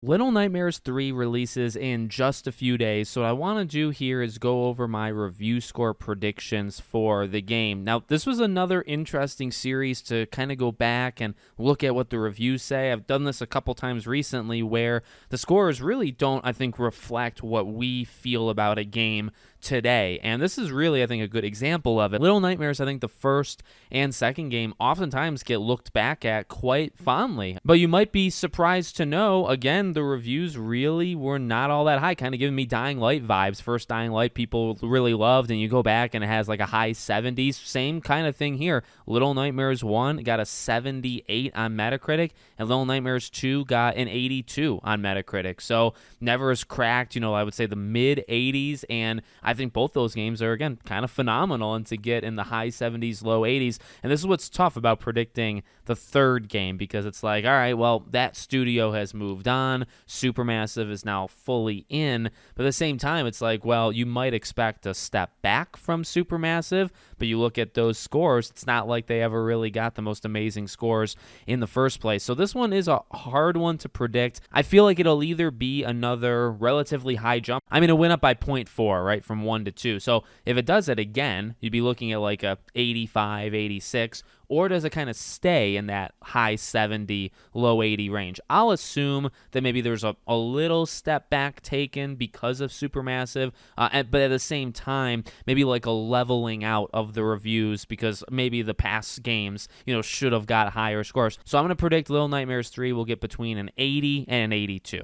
Little Nightmares 3 releases in just a few days, so what I want to do here is go over my review score predictions for the game. Now, this was another interesting series to kind of go back and look at what the reviews say. I've done this a couple times recently where the scores really don't, I think, reflect what we feel about a game today. And this is really, I think, a good example of it. Little Nightmares, I think the first and second game oftentimes get looked back at quite fondly. But you might be surprised to know, again, the reviews really were not all that high, kind of giving me Dying Light vibes. First Dying Light people really loved, and you go back and it has like a high 70s. Same kind of thing here. Little Nightmares 1 got a 78 on Metacritic, and Little Nightmares 2 got an 82 on Metacritic. So never has cracked, I would say the mid 80s, and I think both those games are, again, kind of phenomenal, and to get in the high 70s, low 80s. And this is what's tough about predicting the third game, because it's like, all right, well, that studio has moved on. Supermassive is now fully in. But at the same time, it's like, well, you might expect a step back from Supermassive, but you look at those scores, it's not like they ever really got the most amazing scores in the first place. So this one is a hard one to predict. I feel like it'll either be another relatively high jump. I mean, it went up by 0.4, right, from 1 to 2. So if it does it again, you'd be looking at like a 85, 86, or does it kind of stay in that high 70, low 80 range? I'll assume that maybe there's a little step back taken because of Supermassive, but at the same time, maybe like a leveling out of the reviews because maybe the past games, should have got higher scores. So I'm going to predict Little Nightmares 3 will get between an 80 and an 82.